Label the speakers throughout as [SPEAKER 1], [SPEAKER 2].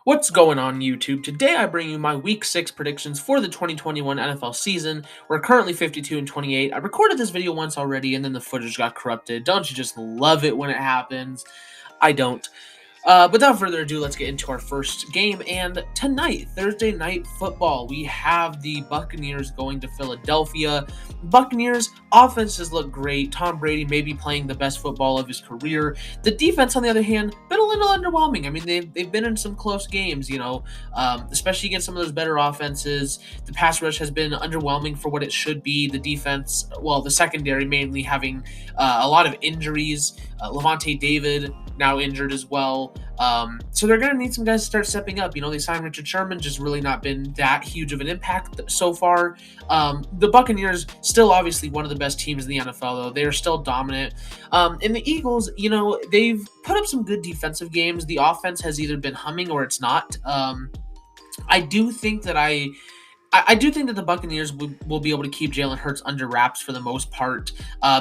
[SPEAKER 1] What's going on, YouTube? Today I bring you my Week 6 predictions for the 2021 NFL season. We're currently 52-28. I recorded this video once already and then the footage got corrupted. Don't you just love it when it happens? I don't. Without further ado, let's get into our first game. And tonight, Thursday night football, we have the Buccaneers going to Philadelphia. Buccaneers offenses look great. Tom Brady may be playing the best football of his career. The defense, on the other hand, been a little underwhelming. I mean, they've been in some close games, especially against some of those better offenses. The pass rush has been underwhelming for what it should be. The defense, the secondary mainly having a lot of injuries. Levante David now injured as well. So they're going to need some guys to start stepping up. They signed Richard Sherman, just really not been that huge of an impact so far. The Buccaneers, still obviously one of the best teams in the NFL, though. They are still dominant. And the Eagles, they've put up some good defensive games. The offense has either been humming or it's not. I do think that the Buccaneers will be able to keep Jalen Hurts under wraps for the most part.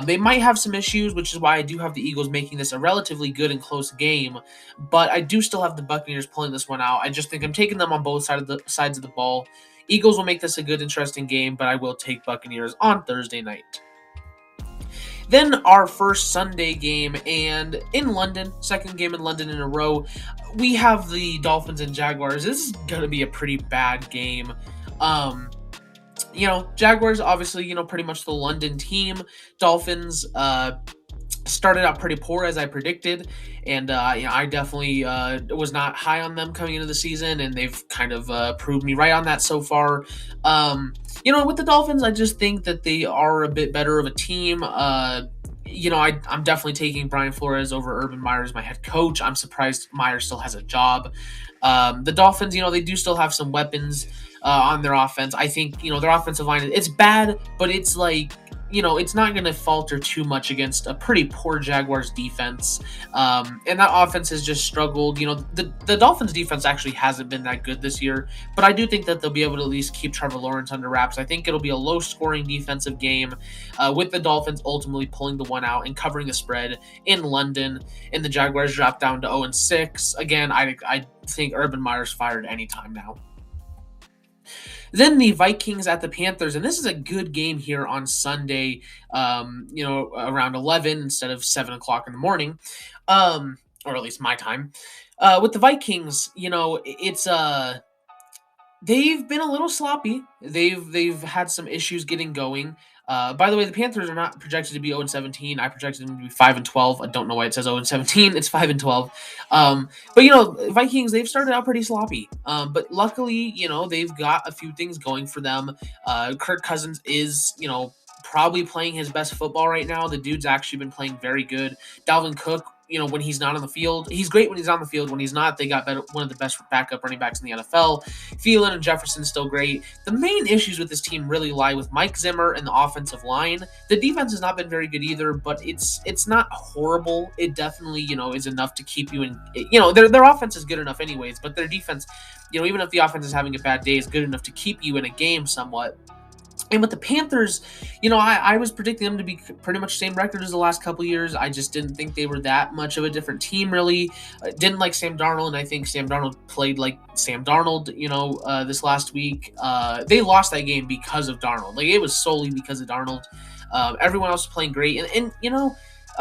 [SPEAKER 1] They might have some issues, which is why I do have the Eagles making this a relatively good and close game. But I do still have the Buccaneers pulling this one out. I just think I'm taking them on both sides of the ball. Eagles will make this a good, interesting game, but I will take Buccaneers on Thursday night. Then our first Sunday game, and in London, second game in London in a row, we have the Dolphins and Jaguars. This is going to be a pretty bad game. Jaguars, obviously, pretty much the London team. Dolphins, started out pretty poor as I predicted, and I definitely was not high on them coming into the season, and they've kind of proved me right on that so far. With the Dolphins, I just think that they are a bit better of a team. I'm definitely taking Brian Flores over Urban Meyer as my head coach. I'm surprised Meyer still has a job. The Dolphins, they do still have some weapons on their offense. I think, their offensive line, it's bad, but it's like, it's not going to falter too much against a pretty poor Jaguars defense. And that offense has just struggled. The Dolphins defense actually hasn't been that good this year, but I do think that they'll be able to at least keep Trevor Lawrence under wraps. I think it'll be a low-scoring defensive game with the Dolphins ultimately pulling the one out and covering the spread in London, and the Jaguars drop down to 0-6. Again, I think Urban Meyer's fired anytime now. Then the Vikings at the Panthers, and this is a good game here on Sunday, around 11 instead of 7 o'clock in the morning, or at least my time. With the Vikings, it's they've been a little sloppy. They've had some issues getting going. By the way, the Panthers are not projected to be 0-17. I projected them to be 5-12. I don't know why it says 0-17. It's 5-12. But Vikings, they've started out pretty sloppy. But luckily, they've got a few things going for them. Kirk Cousins is, probably playing his best football right now. The dude's actually been playing very good. Dalvin Cook, when he's not on the field, he's great when he's on the field. When he's not, they got one of the best backup running backs in the NFL. Thielen and Jefferson still great. The main issues with this team really lie with Mike Zimmer and the offensive line. The defense has not been very good either, but it's not horrible. It definitely, is enough to keep you in, their offense is good enough anyways, but their defense, even if the offense is having a bad day, is good enough to keep you in a game somewhat. And with the Panthers, I was predicting them to be pretty much the same record as the last couple years. I just didn't think they were that much of a different team, really. Didn't like Sam Darnold, and I think Sam Darnold played like Sam Darnold, this last week. They lost that game because of Darnold. Like, it was solely because of Darnold. Everyone else was playing great. And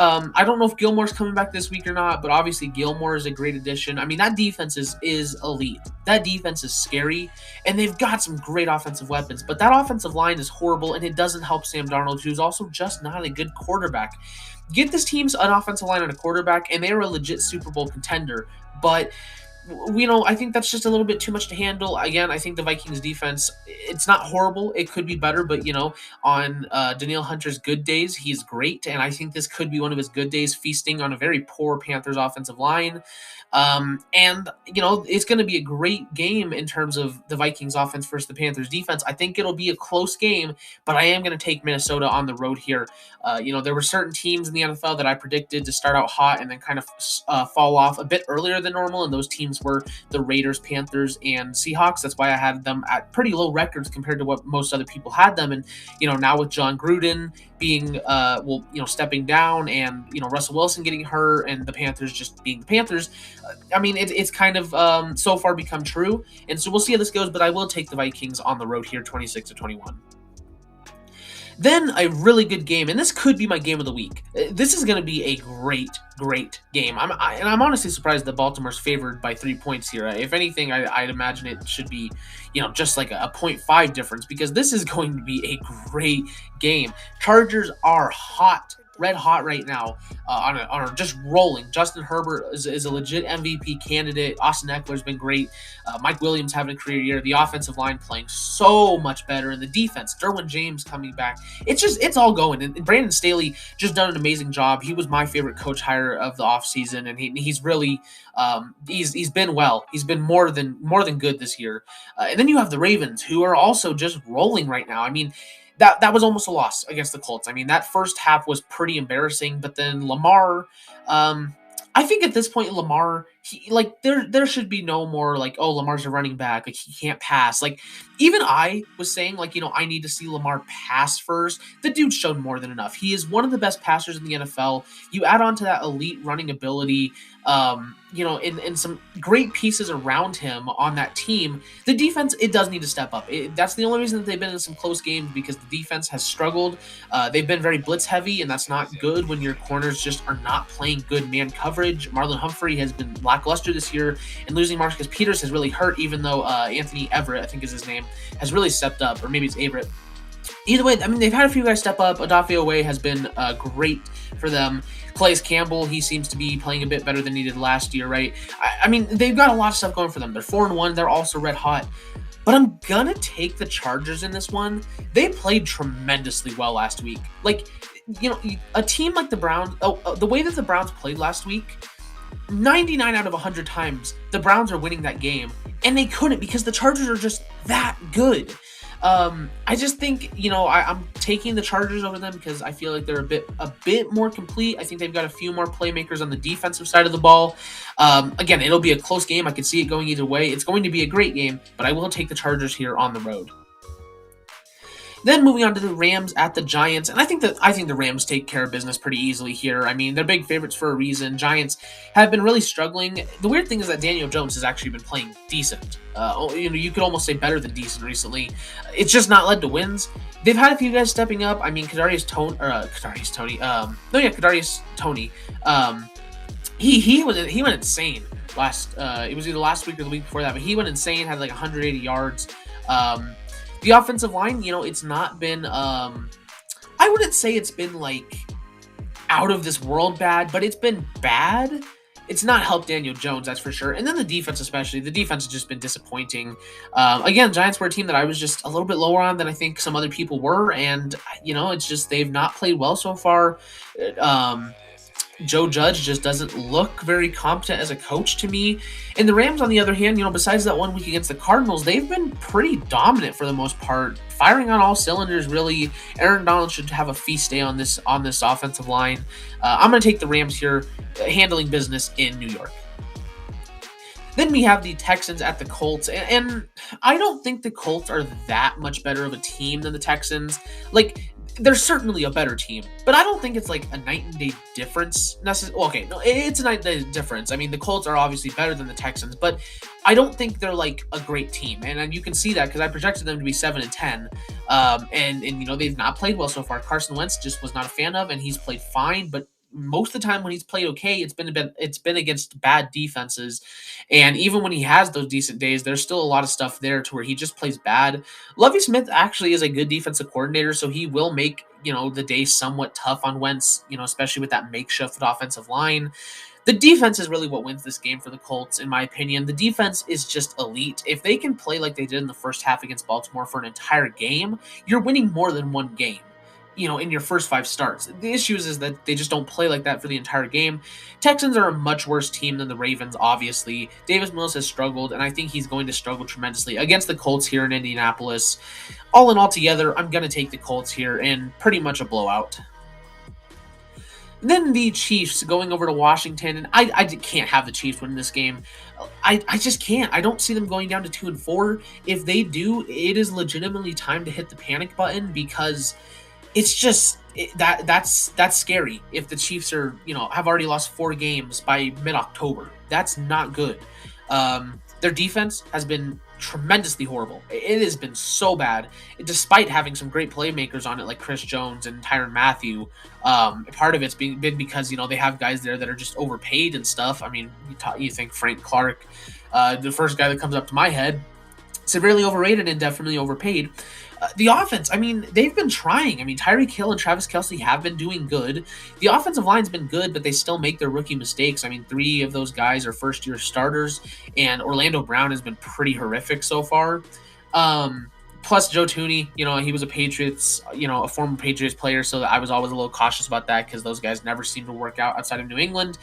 [SPEAKER 1] I don't know if Gilmore's coming back this week or not, but obviously Gilmore is a great addition. I mean, that defense is elite. That defense is scary, and they've got some great offensive weapons, but that offensive line is horrible, and it doesn't help Sam Darnold, who's also just not a good quarterback. Get this team's an offensive line and a quarterback, and they're a legit Super Bowl contender, but I think that's just a little bit too much to handle. Again, I think the Vikings defense, it's not horrible. It could be better, but on Danielle Hunter's good days, he's great, and I think this could be one of his good days, feasting on a very poor Panthers offensive line. And it's going to be a great game in terms of the Vikings offense versus the Panthers defense. I think it'll be a close game, but I am going to take Minnesota on the road here. There were certain teams in the NFL that I predicted to start out hot and then kind of fall off a bit earlier than normal, and those teams were the Raiders, Panthers, and Seahawks. That's why I had them at pretty low records compared to what most other people had them. And now with John Gruden being stepping down, and Russell Wilson getting hurt, and the Panthers just being the Panthers, it's kind of so far become true. And so we'll see how this goes, but I will take the Vikings on the road here, 26-21. Then a really good game, and this could be my game of the week. This is going to be a great, great game. I'm honestly surprised that Baltimore's favored by 3 points here. If anything, I'd imagine it should be, just like a 0.5 difference, because this is going to be a great game. Chargers are hot. Red hot right now, on just rolling. Justin Herbert is a legit MVP candidate. Austin Eckler's been great. Mike Williams having a career year. The offensive line playing so much better, and the defense, Derwin James coming back. It's all going. And Brandon Staley just done an amazing job. He was my favorite coach hire of the offseason, and he's really he's been well. He's been more than good this year. And then you have the Ravens, who are also just rolling right now. That was almost a loss against the Colts. That first half was pretty embarrassing, but then Lamar, I think at this point, Lamar, there should be no more Lamar's a running back, he can't pass. Even I was saying I need to see Lamar pass first. The dude showed more than enough. He is one of the best passers in the NFL. You add on to that elite running ability, and some great pieces around him on that team. The defense, it does need to step up. That's the only reason that they've been in some close games, because the defense has struggled. They've been very blitz heavy, and that's not good when your corners just are not playing good man coverage. Marlon Humphrey has been lackluster this year, and losing Marcus Peters has really hurt, even though Anthony Everett, I think is his name, has really stepped up, or maybe it's Everett. Either way, they've had a few guys step up. Odafe Oweh has been great for them. Calais Campbell, he seems to be playing a bit better than he did last year, right? They've got a lot of stuff going for them. They're 4-1. They're also red hot. But I'm going to take the Chargers in this one. They played tremendously well last week. A team like the Browns, the way that the Browns played last week, 99 out of 100 times, the Browns are winning that game. And they couldn't, because the Chargers are just that good. I just think, I'm taking the Chargers over them because I feel like they're a bit more complete. I think they've got a few more playmakers on the defensive side of the ball. Again, it'll be a close game. I could see it going either way. It's going to be a great game, but I will take the Chargers here on the road. Then moving on to the Rams at the Giants, and I think the Rams take care of business pretty easily here. They're big favorites for a reason. Giants have been really struggling. The weird thing is that Daniel Jones has actually been playing decent. You could almost say better than decent recently. It's just not led to wins. They've had a few guys stepping up. Kadarius Toney. He went insane last. It was either last week or the week before that, but he went insane. Had 180 yards. The offensive line, it's not been, I wouldn't say it's been out of this world bad, but it's been bad. It's not helped Daniel Jones, that's for sure. And then the defense, especially. The defense has just been disappointing. Again, Giants were a team that I was just a little bit lower on than I think some other people were. And, it's just they've not played well so far. Joe Judge just doesn't look very competent as a coach to me. And the Rams, on the other hand, besides that 1 week against the Cardinals, they've been pretty dominant for the most part, firing on all cylinders, really. Aaron Donald should have a feast day on this offensive line. I'm going to take the Rams here, handling business in New York. Then we have the Texans at the Colts, and I don't think the Colts are that much better of a team than the Texans. They're certainly a better team, but I don't think it's a night and day difference. Okay, no, it's a night and day difference. The Colts are obviously better than the Texans, but I don't think they're a great team, and you can see that because I projected them to be 7-10, and they've not played well so far. Carson Wentz just was not a fan of, and he's played fine, but most of the time when he's played okay, it's been against bad defenses. And even when he has those decent days, there's still a lot of stuff there to where he just plays bad. Lovie Smith actually is a good defensive coordinator, so he will make, the day somewhat tough on Wentz, especially with that makeshift offensive line. The defense is really what wins this game for the Colts, in my opinion. The defense is just elite. If they can play like they did in the first half against Baltimore for an entire game, you're winning more than one game. In your first five starts. The issue is that they just don't play like that for the entire game. Texans are a much worse team than the Ravens, obviously. Davis Mills has struggled, and I think he's going to struggle tremendously against the Colts here in Indianapolis. All in all together, I'm going to take the Colts here in pretty much a blowout. Then the Chiefs going over to Washington, and I can't have the Chiefs win this game. I just can't. I don't see them going down to 2-4. If they do, it is legitimately time to hit the panic button because it's just that's scary. If the Chiefs are have already lost 4 games by mid-October, that's not good. Their defense has been tremendously horrible. It has been so bad, despite having some great playmakers on it like Chris Jones and Tyrann Mathieu. Part of it's been because they have guys there that are just overpaid and stuff. I mean, you think Frank Clark, the first guy that comes up to my head, severely overrated and definitely overpaid. The offense, I mean, they've been trying. I mean, Tyreek Hill and Travis Kelce have been doing good. The offensive line's been good, but they still make their rookie mistakes. I mean, 3 of those guys are first-year starters, and Orlando Brown has been pretty horrific so far. Plus, Joe Thuney, he was a Patriots, a former Patriots player, so I was always a little cautious about that because those guys never seem to work out outside of New England.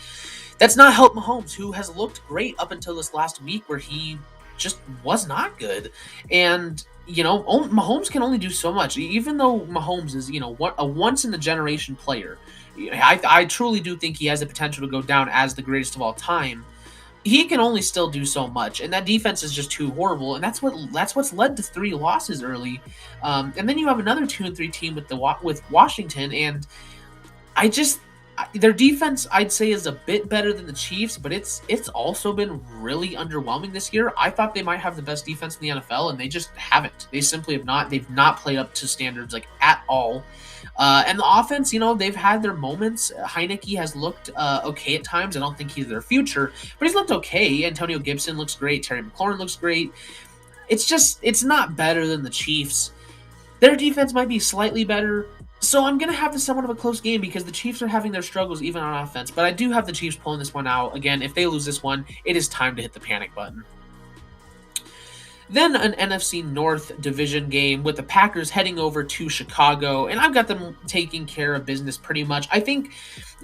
[SPEAKER 1] That's not helped Mahomes, who has looked great up until this last week where he just was not good. And Mahomes can only do so much. Even though Mahomes is, a once-in-a-generation player, I truly do think he has the potential to go down as the greatest of all time. He can only still do so much, and that defense is just too horrible, and that's what's led to 3 losses early. And then you have another 2-3 team with Washington, and their defense, I'd say, is a bit better than the Chiefs, but it's also been really underwhelming this year. I thought they might have the best defense in the NFL, and they just haven't. They simply have not. They've not played up to standards at all. And the offense, they've had their moments. Heineke has looked okay at times. I don't think he's their future, but he's looked okay. Antonio Gibson looks great. Terry McLaurin looks great. It's not better than the Chiefs. Their defense might be slightly better. So I'm going to have this somewhat of a close game because the Chiefs are having their struggles even on offense. But I do have the Chiefs pulling this one out. Again, if they lose this one, it is time to hit the panic button. Then an NFC North division game with the Packers heading over to Chicago, and I've got them taking care of business pretty much. I think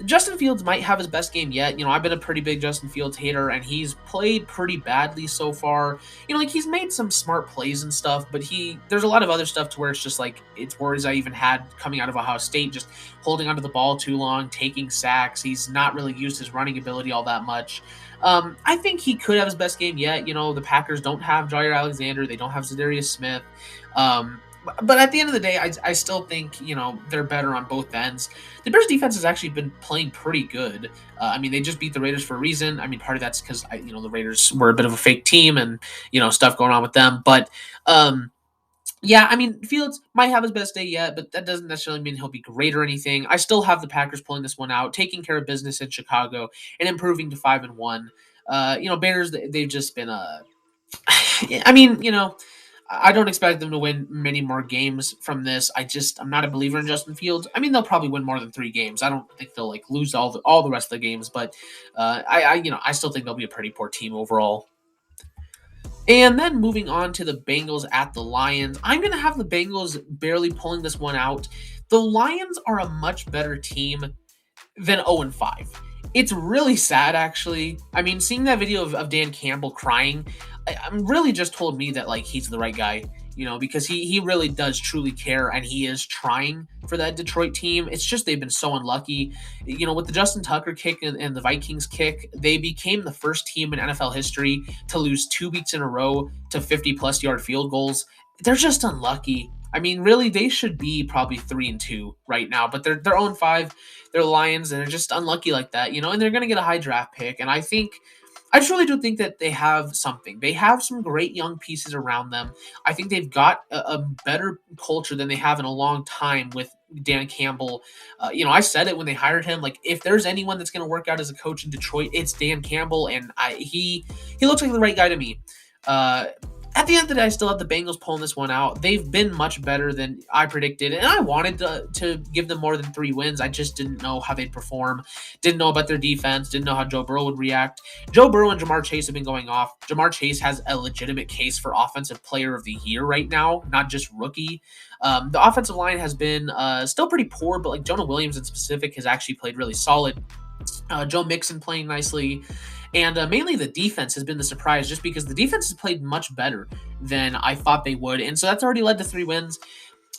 [SPEAKER 1] Justin Fields might have his best game yet. I've been a pretty big Justin Fields hater, and he's played pretty badly so far. He's made some smart plays and stuff, but there's a lot of other stuff to where it's just it's worries I even had coming out of Ohio State, just holding onto the ball too long, taking sacks. He's not really used his running ability all that much. I think he could have his best game yet. The Packers don't have Jair Alexander. They don't have Zadarius Smith. But at the end of the day, I still think, they're better on both ends. The Bears defense has actually been playing pretty good. I mean, they just beat the Raiders for a reason. I mean, part of that's because, the Raiders were a bit of a fake team and, stuff going on with them. But, yeah, I mean, Fields might have his best day yet, but that doesn't necessarily mean he'll be great or anything. I still have the Packers pulling this one out, taking care of business in Chicago, and improving to 5-1. Bears, they've just been I mean, I don't expect them to win many more games from this. I'm not a believer in Justin Fields. I mean, they'll probably win more than 3 games. I don't think they'll lose all the rest of the games, but I still think they'll be a pretty poor team overall. And then moving on to the Bengals at the Lions. I'm going to have the Bengals barely pulling this one out. The Lions are a much better team than 0-5. It's really sad, actually. I mean, seeing that video of Dan Campbell crying, I'm really just told me that, he's the right guy, because he really does truly care, and he is trying for that Detroit team. It's just they've been so unlucky. With the Justin Tucker kick and the Vikings kick, they became the first team in NFL history to lose 2 weeks in a row to 50-plus yard field goals. They're just unlucky. I mean, really, they should be probably 3-2 right now, but they're 0-5. They're Lions, and they're just unlucky like that, and they're going to get a high draft pick, and I think I truly do think that they have something. They have some great young pieces around them. I think they've got a better culture than they have in a long time with Dan Campbell. I said it when they hired him. Like, if there's anyone that's going to work out as a coach in Detroit, it's Dan Campbell, and he looks like the right guy to me. Uh, at the end of the day, I still have the Bengals pulling this one out. They've been much better than I predicted, and I wanted to give them more than 3 wins. I just didn't know how they'd perform, didn't know about their defense, didn't know how Joe Burrow would react. Joe Burrow and Jamar Chase have been going off. Jamar Chase has a legitimate case for Offensive Player of the Year right now, not just rookie. The offensive line has been still pretty poor, but like Jonah Williams in specific has actually played really solid. Joe Mixon playing nicely. And mainly the defense has been the surprise, just because the defense has played much better than I thought they would. And so that's already led to 3 wins.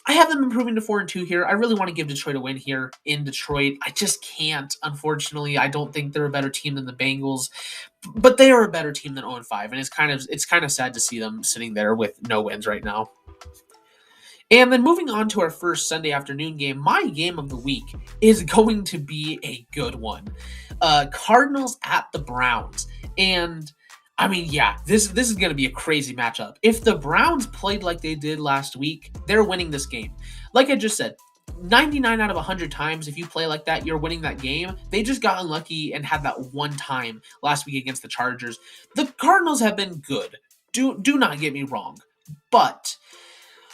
[SPEAKER 1] I have them improving to 4-2 here. I really want to give Detroit a win here in Detroit. I just can't, unfortunately. I don't think they're a better team than the Bengals, but they are a better team than 0-5, and it's kind of sad to see them sitting there with no wins right now. And then moving on to our first Sunday afternoon game, my game of the week is going to be a good one. Cardinals at the Browns. And I mean, yeah, this is going to be a crazy matchup. If the Browns played like they did last week, they're winning this game. Like I just said, 99 out of 100 times, if you play like that, you're winning that game. They just got unlucky and had that one time last week against the Chargers. The Cardinals have been good. Do not get me wrong. But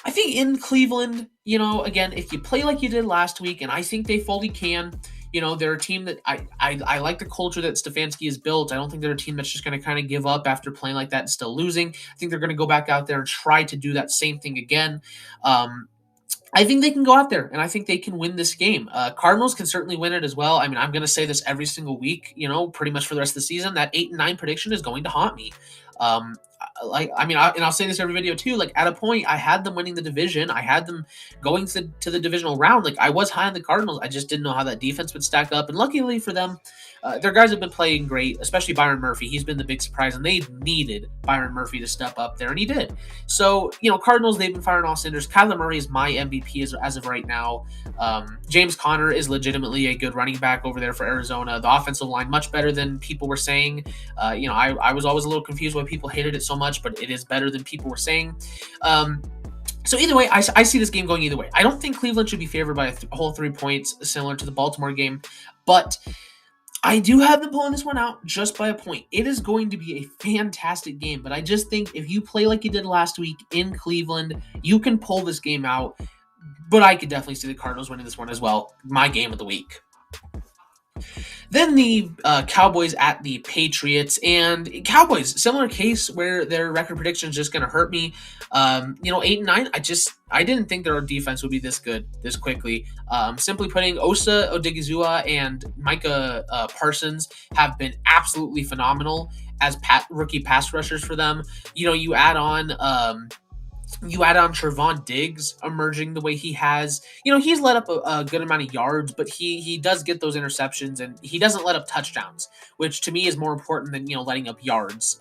[SPEAKER 1] I think in Cleveland, again, if you play like you did last week, and I think they fully can, they're a team that I like the culture that Stefanski has built. I don't think they're a team that's just going to kind of give up after playing like that and still losing. I think they're going to go back out there and try to do that same thing again. I think they can go out there, and I think they can win this game. Cardinals can certainly win it as well. I mean, I'm going to say this every single week, pretty much for the rest of the season. That 8-9 prediction is going to haunt me. I'll say this every video too. Like, at a point, I had them winning the division. I had them going to the divisional round. Like, I was high on the Cardinals. I just didn't know how that defense would stack up. And luckily for them, their guys have been playing great, especially Byron Murphy. He's been the big surprise, and they needed Byron Murphy to step up there, and he did. So, Cardinals, they've been firing all cylinders. Kyler Murray is my MVP as of right now. James Conner is legitimately a good running back over there for Arizona. The offensive line, much better than people were saying. I was always a little confused why people hated it so much, but it is better than people were saying. So either way, I see this game going either way. I don't think Cleveland should be favored by a whole 3 points, similar to the Baltimore game, but I do have them pulling this one out just by a point. It is going to be a fantastic game, but I just think if you play like you did last week in Cleveland, you can pull this game out, but I could definitely see the Cardinals winning this one as well. My game of the week. Then the Cowboys at the Patriots, and Cowboys, similar case where their record prediction is just going to hurt me. 8-9. I didn't think their defense would be this good this quickly. Simply putting, Osa Odigizua and Micah Parsons have been absolutely phenomenal as rookie pass rushers for them. You add on Trevon Diggs emerging the way he has. He's let up a good amount of yards, but he does get those interceptions, and he doesn't let up touchdowns, which to me is more important than, letting up yards.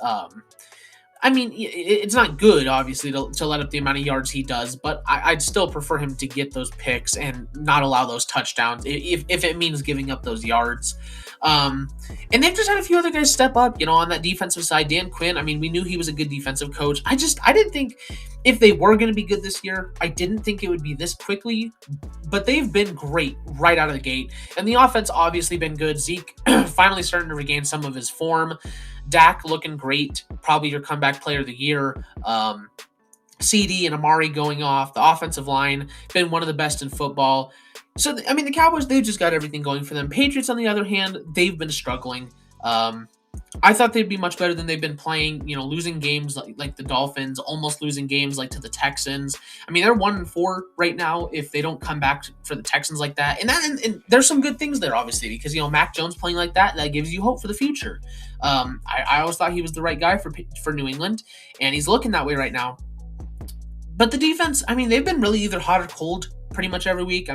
[SPEAKER 1] It's not good, obviously, to let up the amount of yards he does, but I'd still prefer him to get those picks and not allow those touchdowns if it means giving up those yards. And they've just had a few other guys step up, on that defensive side. Dan Quinn, we knew he was a good defensive coach. I didn't think if they were going to be good this year, I didn't think it would be this quickly, but they've been great right out of the gate. And the offense obviously been good. Zeke finally starting to regain some of his form. Dak looking great, probably your comeback player of the year. CD and Amari going off. The offensive line, been one of the best in football. So, the Cowboys, they've just got everything going for them. Patriots, on the other hand, they've been struggling. I thought they'd be much better than they've been playing, losing games like the Dolphins, almost losing games like to the Texans. They're 1-4 right now if they don't come back for the Texans like that. And there's some good things there, obviously, because, Mac Jones playing like that gives you hope for the future. I always thought he was the right guy for New England, and he's looking that way right now. But the defense, they've been really either hot or cold pretty much every week.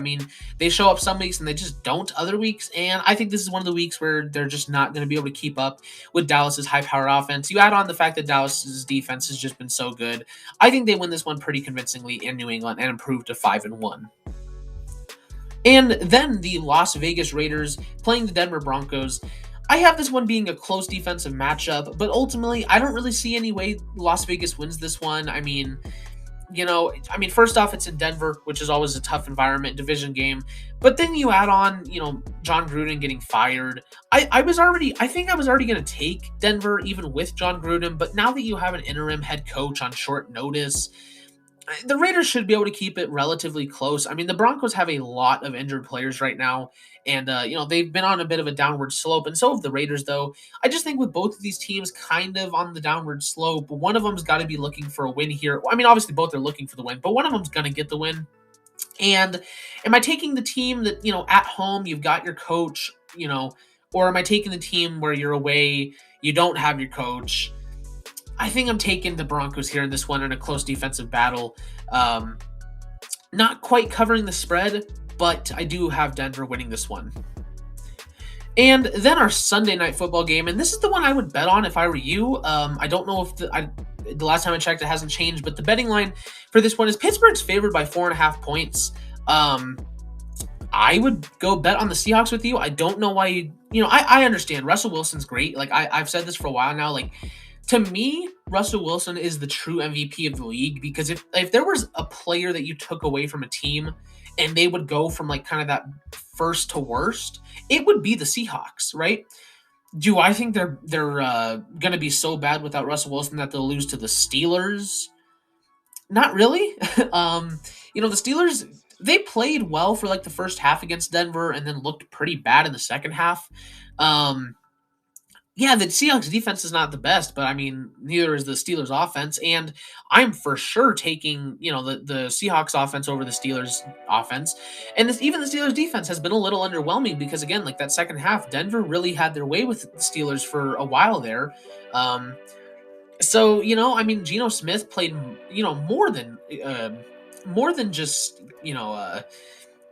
[SPEAKER 1] They show up some weeks and they just don't other weeks. And I think this is one of the weeks where they're just not going to be able to keep up with Dallas's high-powered offense. You add on the fact that Dallas's defense has just been so good. I think they win this one pretty convincingly in New England and improve to 5-1. And then the Las Vegas Raiders playing the Denver Broncos. I have this one being a close defensive matchup, but ultimately, I don't really see any way Las Vegas wins this one. First off, it's in Denver, which is always a tough environment, division game. But then you add on, John Gruden getting fired. I think I was already going to take Denver even with John Gruden. But now that you have an interim head coach on short notice, the Raiders should be able to keep it relatively close. I mean, the Broncos have a lot of injured players right now, and they've been on a bit of a downward slope, and so have the Raiders. Though I just think with both of these teams kind of on the downward slope, one of them's got to be looking for a win here. I mean, obviously both are looking for the win, but one of them's going to get the win. And am I taking the team that at home you've got your coach, or am I taking the team where you're away, you don't have your coach? I think I'm taking the Broncos here in this one in a close defensive battle. Not quite covering the spread, but I do have Denver winning this one. And then our Sunday night football game, and this is the one I would bet on if I were you. I don't know if the last time I checked, it hasn't changed, but the betting line for this one is Pittsburgh's favored by 4.5 points. I would go bet on the Seahawks with you. I don't know why I understand Russell Wilson's great. Like I've said this for a while now. Like, to me, Russell Wilson is the true MVP of the league, because if there was a player that you took away from a team and they would go from like kind of that first to worst, it would be the Seahawks, right? Do I think they're going to be so bad without Russell Wilson that they'll lose to the Steelers? Not really. The Steelers, they played well for like the first half against Denver and then looked pretty bad in the second half. Yeah, the Seahawks defense is not the best, but I mean, neither is the Steelers offense. And I'm for sure taking, the Seahawks offense over the Steelers offense. And even the Steelers defense has been a little underwhelming because, again, like that second half, Denver really had their way with the Steelers for a while there. Geno Smith played, more than just,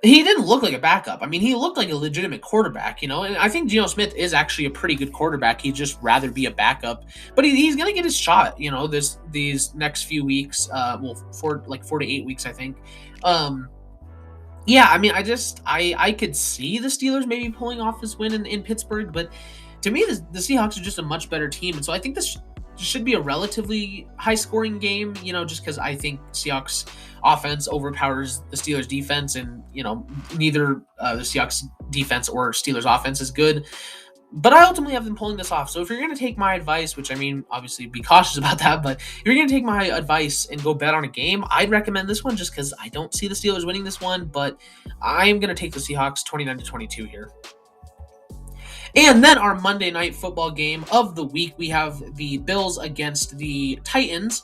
[SPEAKER 1] he didn't look like a backup. I mean, he looked like a legitimate quarterback, and I think Geno Smith is actually a pretty good quarterback. He'd just rather be a backup, but he's going to get his shot, these next few weeks, 4 to 8 weeks, I think. I could see the Steelers maybe pulling off this win in Pittsburgh, but to me, the Seahawks are just a much better team. And so I think this should be a relatively high-scoring game, just because I think Seahawks offense overpowers the Steelers defense, and, neither the Seahawks defense or Steelers offense is good. But I ultimately have them pulling this off. So if you're going to take my advice, which I mean, obviously be cautious about that, but if you're going to take my advice and go bet on a game, I'd recommend this one just because I don't see the Steelers winning this one, but I'm going to take the Seahawks 29-22 here. And then our Monday night football game of the week, we have the Bills against the Titans.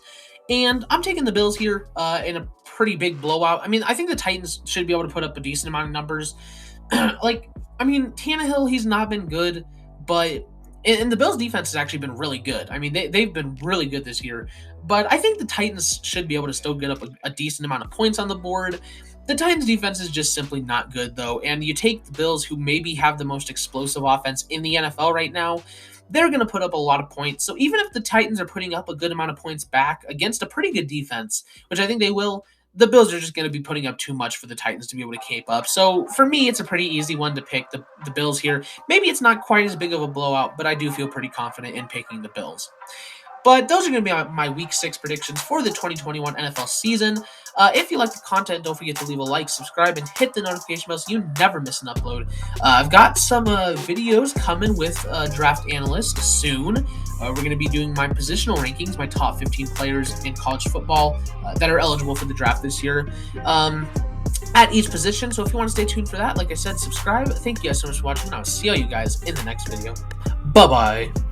[SPEAKER 1] And I'm taking the Bills here in a pretty big blowout. I mean, I think the Titans should be able to put up a decent amount of numbers. Tannehill, he's not been good, but and the Bills defense has actually been really good. I mean, they've been really good this year. But I think the Titans should be able to still get up a decent amount of points on the board. The Titans defense is just simply not good, though, and you take the Bills, who maybe have the most explosive offense in the NFL right now, they're going to put up a lot of points. So even if the Titans are putting up a good amount of points back against a pretty good defense, which I think they will, the Bills are just going to be putting up too much for the Titans to be able to keep up. So for me, it's a pretty easy one to pick the Bills here. Maybe it's not quite as big of a blowout, but I do feel pretty confident in picking the Bills. But those are going to be my Week 6 predictions for the 2021 NFL season. If you like the content, don't forget to leave a like, subscribe, and hit the notification bell so you never miss an upload. I've got some videos coming with Draft Analyst soon. We're going to be doing my positional rankings, my top 15 players in college football that are eligible for the draft this year at each position. So if you want to stay tuned for that, like I said, subscribe. Thank you guys so much for watching. I'll see all you guys in the next video. Bye-bye.